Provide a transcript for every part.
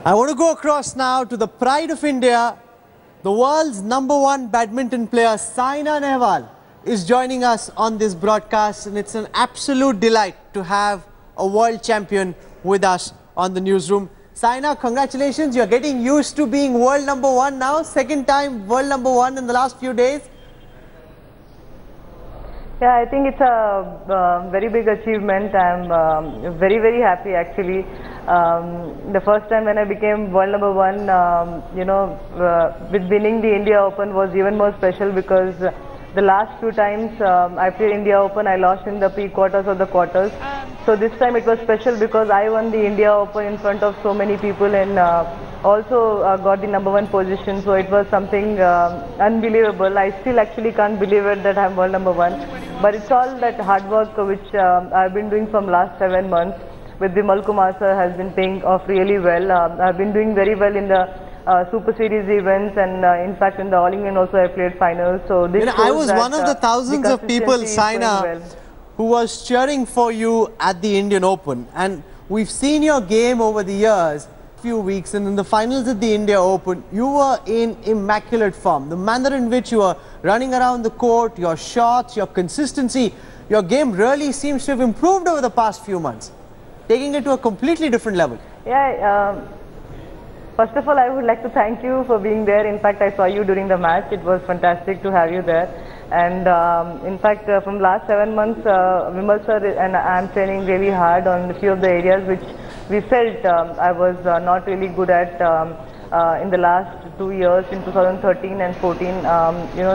I want to go across now to the pride of India. The world's #1 badminton player, Saina Nehwal, is joining us on this broadcast, and it's an absolute delight to have a world champion with us on the newsroom. Saina, congratulations. You're getting used to being world #1 now. Second time world #1 in the last few days. Yeah, I think it's a very big achievement. I'm very, very happy actually. The first time when I became world #1, with winning the India Open was even more special because the last few times I played India Open, I lost in the pre-quarters or the quarters. So this time it was special because I won the India Open in front of so many people and also got the #1 position. So it was something unbelievable. I still actually can't believe it that I'm world #1. But it's all that hard work which I've been doing from last 7 months with Vimal Kumar sir has been paying off really well. I've been doing very well in the Super Series events, and in fact in the All England also I played finals. So this I was one of the thousands of people, Saina, who was cheering for you at the Indian Open, and we've seen your game over the years, few weeks, and in the finals at the India Open, you were in immaculate form. The manner in which you were running around the court, your shots, your consistency, your game really seems to have improved over the past few months, taking it to a completely different level. Yeah. First of all, I would like to thank you for being there. In fact, I saw you during the match. It was fantastic to have you there. And in fact, from last 7 months, Vimal sir and I am training really hard on a few of the areas which we felt I was not really good at in the last 2 years, in 2013 and 14.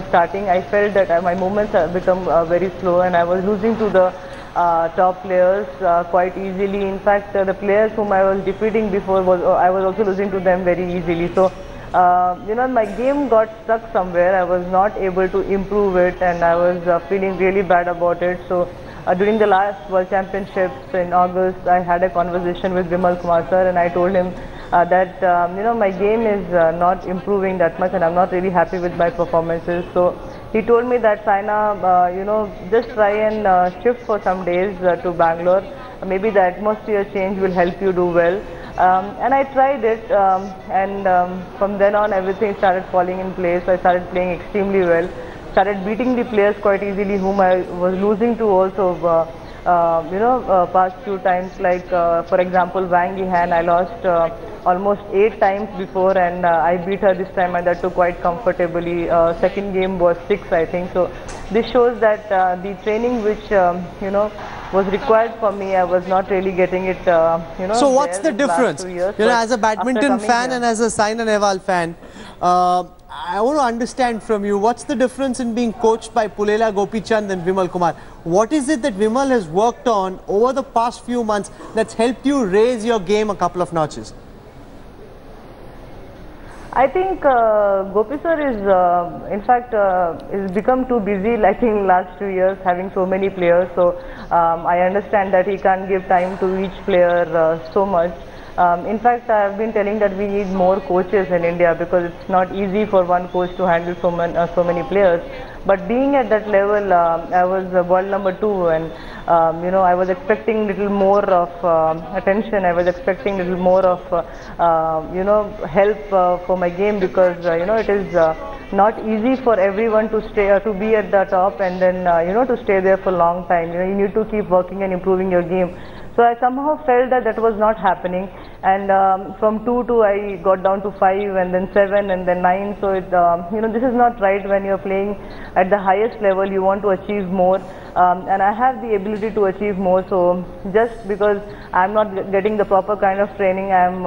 Starting, I felt that my movements have become very slow, and I was losing to the top players quite easily. In fact, the players whom I was defeating before, I was also losing to them very easily. So, my game got stuck somewhere. I was not able to improve it, and I was feeling really bad about it. So, during the last World Championships in August, I had a conversation with Vimal Kumar sir, and I told him that my game is not improving that much, and I'm not really happy with my performances. So he told me that, Saina, just try and shift for some days to Bangalore. Maybe the atmosphere change will help you do well. And I tried it, and from then on everything started falling in place. I started playing extremely well, started beating the players quite easily whom I was losing to also. Past few times, like for example Wang Yihan, I lost almost 8 times before, and I beat her this time, and that too quite comfortably. Second game was 6, I think. So this shows that the training which was required for me, I was not really getting it. So what's the difference? As a badminton fan and as a Saina Nehwal fan, I want to understand from you, what's the difference in being coached by Pulela Gopichand and Vimal Kumar? What is it that Vimal has worked on over the past few months that's helped you raise your game a couple of notches? I think Gopi sir is, in fact, is become too busy, like in last 2 years, having so many players. So I understand that he can't give time to each player so much. In fact, I have been telling that we need more coaches in India because it's not easy for one coach to handle so many players. But being at that level, I was world #2, and I was expecting little more of attention. I was expecting little more of help for my game, because it is not easy for everyone to stay to be at the top and then to stay there for a long time. You need to keep working and improving your game. So I somehow felt that that was not happening, and from 2 to I got down to 5, and then 7, and then 9. So it, this is not right. When you're playing at the highest level, you want to achieve more, and I have the ability to achieve more. So just because I'm not getting the proper kind of training, I'm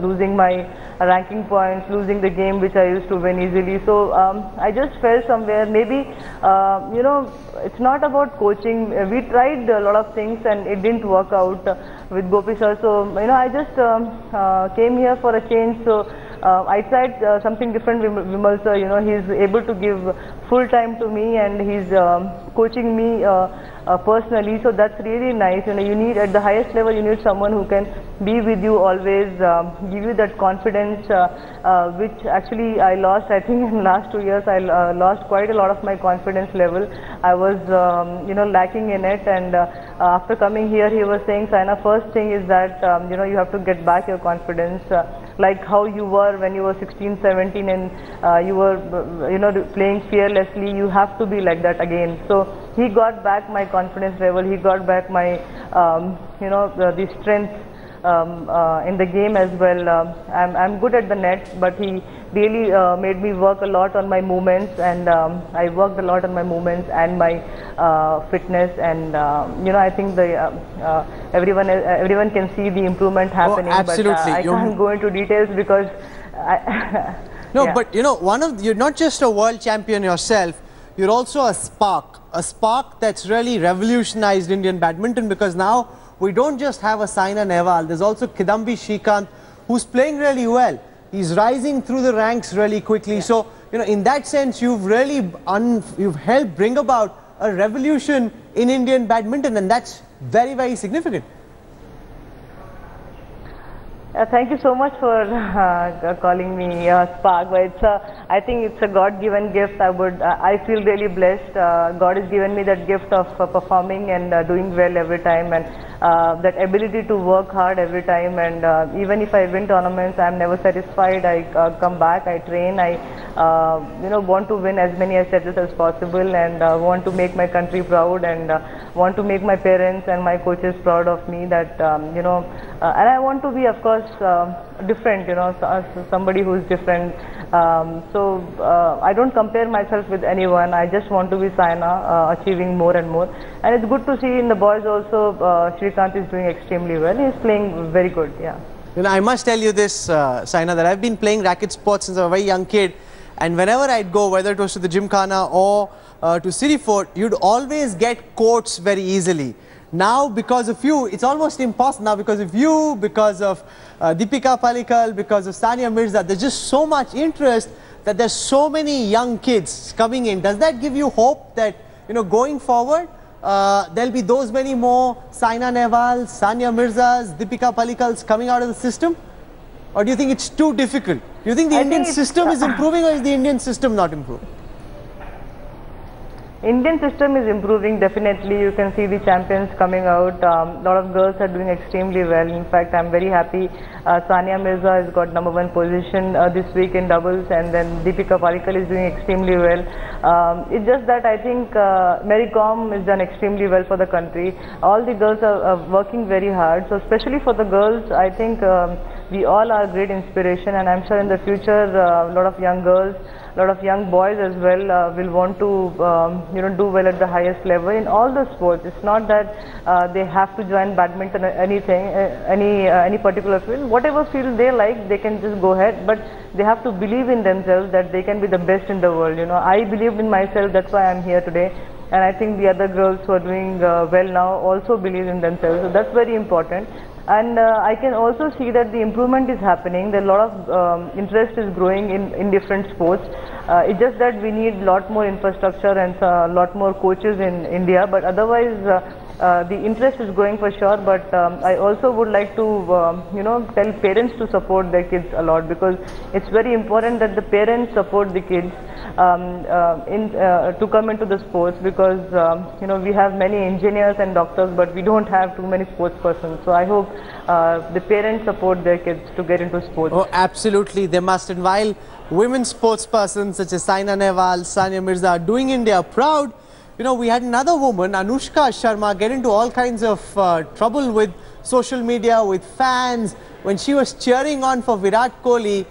losing my ranking points, losing the game which I used to win easily. So I just felt somewhere maybe it's not about coaching. We tried a lot of things and it didn't work out with Gopi sir. So I just came here for a change. So I tried something different with Vimal sir. He's able to give full time to me, and he's coaching me personally. So that's really nice. You need at the highest level, you need someone who can be with you always, give you that confidence, which actually I lost. I think in last 2 years I lost quite a lot of my confidence level. I was lacking in it, and after coming here, he was saying, Saina, first thing is that you have to get back your confidence, like how you were when you were 16, 17, and you were playing fearlessly. You have to be like that again. So he got back my confidence level. He got back my the strength in the game as well. I'm good at the net, but he really made me work a lot on my movements, and I worked a lot on my movements and my fitness, and I think everyone can see the improvement happening. Oh, absolutely. But I can't go into details because no, yeah. but you're not just a world champion yourself, you're also a spark that's really revolutionized Indian badminton, because now we don't just have a Saina Nehwal, there's also Kidambi Srikanth, who's playing really well. He's rising through the ranks really quickly. Yeah. So, in that sense, you've really you've helped bring about a revolution in Indian badminton, and that's very, very significant. Thank you so much for calling me Spark. But I think it's a God-given gift. I feel really blessed. God has given me that gift of performing and doing well every time, and that ability to work hard every time. And even if I win tournaments, I'm never satisfied. I come back, I train, I want to win as many sets as possible, and want to make my country proud, and want to make my parents and my coaches proud of me. That and I want to be, of course, different, somebody who is different. So I don't compare myself with anyone. I just want to be Saina, achieving more and more. And it's good to see in the boys also, Srikanth is doing extremely well. He's playing very good. Yeah. I must tell you this, Saina, that I've been playing racket sports since I was a very young kid, and whenever I'd go, whether it was to the Gymkhana or to City Fort, you'd always get courts very easily. Now, because of you, it's almost impossible. Now, because of you, because of Deepika Pallikal, because of Sania Mirza, there's just so much interest that there's so many young kids coming in. Does that give you hope that, going forward, there'll be those many more Saina Nehwal, Sania Mirzas, Deepika Pallikals coming out of the system? Or do you think it's too difficult? Do you think the Indian system is improving, or is the Indian system not improving? Indian system is improving, definitely. You can see the champions coming out. A lot of girls are doing extremely well. In fact, I'm very happy. Sania Mirza has got #1 position this week in doubles, and then Deepika Pallikal is doing extremely well. It's just that I think Mary Kom has done extremely well for the country. All the girls are working very hard. So especially for the girls, I think we all are great inspiration, and I'm sure in the future a lot of young girls, a lot of young boys as well will want to do well at the highest level in all the sports. It's not that they have to join badminton or anything, any particular field. Whatever field they like, they can just go ahead, but they have to believe in themselves that they can be the best in the world. I believed in myself, that's why I'm here today, and I think the other girls who are doing well now also believe in themselves. So that's very important. And I can also see that the improvement is happening. There a lot of interest is growing in different sports. It's just that we need a lot more infrastructure and a lot more coaches in India. But otherwise, the interest is growing for sure. But I also would like to, tell parents to support their kids a lot, because it's very important that the parents support the kids to come into the sports, because we have many engineers and doctors, but we don't have too many sports persons. So I hope the parents support their kids to get into sports. Oh, absolutely, they must. And while women sports persons such as Saina Nehwal, Sania Mirza are doing India proud, we had another woman, Anushka Sharma, get into all kinds of trouble with social media, with fans, when she was cheering on for Virat Kohli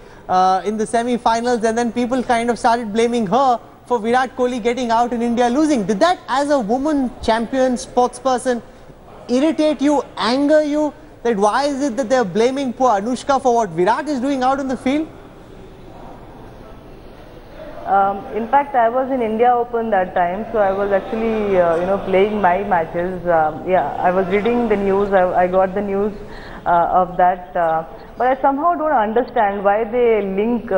in the semi-finals, and then people kind of started blaming her for Virat Kohli getting out and India losing. Did that, as a woman champion sports person, irritate you, anger you? That why is it that they're blaming poor Anushka for what Virat is doing out in the field? In fact, I was in India Open that time, so I was actually, playing my matches. I was reading the news. I got the news of that, but I somehow don't understand why they link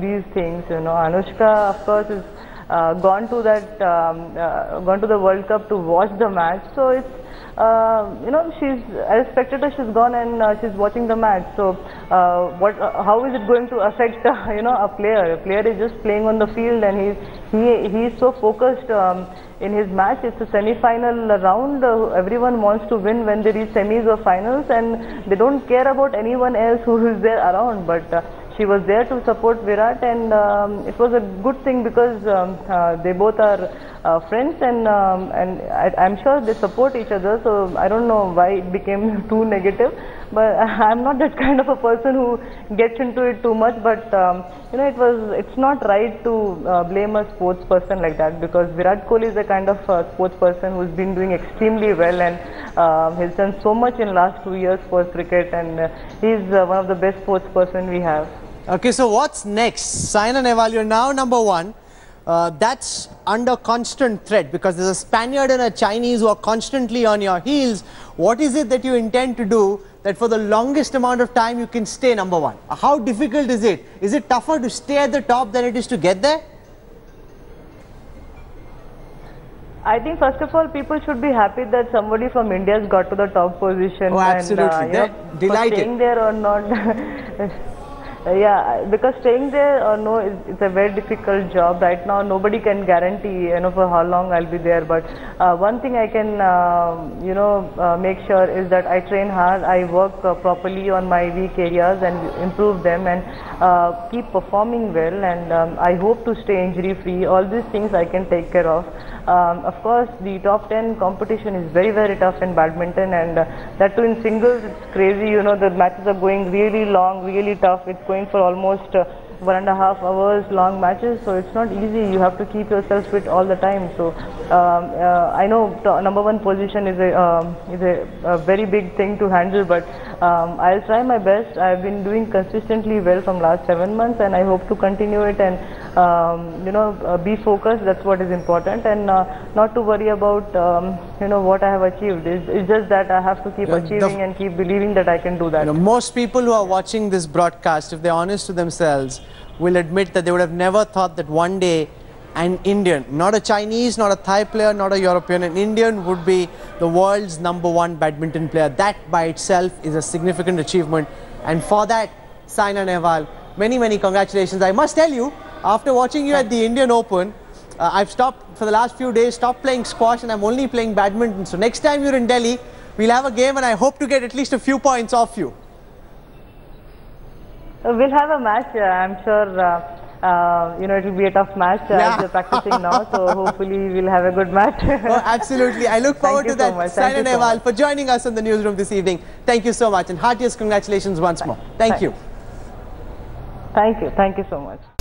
these things. Anushka, of course, is gone to that gone to the World Cup to watch the match. So it's you know, she's as a spectator, she's gone and she's watching the match. So how is it going to affect you know, a player? A player is just playing on the field and he's so focused in his match. It's a semi-final round. Everyone wants to win when they reach semis or finals, and they don't care about anyone else who is there around. But she was there to support Virat, and it was a good thing because they both are friends, and I'm sure they support each other. So I don't know why it became too negative, but I'm not that kind of a person who gets into it too much. But you know, it's not right to blame a sports person like that, because Virat Kohli is a kind of sports person who's been doing extremely well, and he's done so much in last 2 years for cricket, and he's one of the best sports person we have. Okay, so what's next? Saina Nehwal, you're now #1. That's under constant threat because there's a Spaniard and a Chinese who are constantly on your heels. What is it that you intend to do that for the longest amount of time you can stay #1? How difficult is it? Is it tougher to stay at the top than it is to get there? I think first of all, people should be happy that somebody from India has got to the top position. Oh, absolutely. And, you know, delighted. Staying there or not. Yeah, because staying there or no, it's a very difficult job. Right now, nobody can guarantee, you know, for how long I'll be there. But one thing I can, you know, make sure is that I train hard. I work properly on my weak areas and improve them, and keep performing well. And I hope to stay injury free. All these things I can take care of. Of course, the top 10 competition is very, very tough in badminton, and that too in singles, it's crazy. You know, the matches are going really long, really tough. It's going for almost 1.5 hours long matches, so it's not easy. You have to keep yourself fit all the time. So I know #1 position is a very big thing to handle, but I'll try my best. I've been doing consistently well from last 7 months, and I hope to continue it, and you know, be focused. That's what is important, and not to worry about you know, what I have achieved. It's just that I have to keep achieving and keep believing that I can do that. You know, most people who are watching this broadcast, if they're honest to themselves, will admit that they would have never thought that one day an Indian, not a Chinese, not a Thai player, not a European, an Indian would be the world's #1 badminton player. That by itself is a significant achievement, and for that, Saina Nehwal, many, many congratulations. I must tell you, after watching you at the Indian Open, I've stopped for the last few days, stopped playing squash, and I'm only playing badminton. So next time you're in Delhi, we'll have a game, and I hope to get at least a few points off you. We'll have a match. I'm sure you know, it will be a tough match as we're practicing now. So hopefully we'll have a good match. Oh, absolutely. I look forward to that. Saina Nehwal for joining us in the newsroom this evening. Thank you so much, and heartiest congratulations once more. Thank you. Thank you. Thank you so much.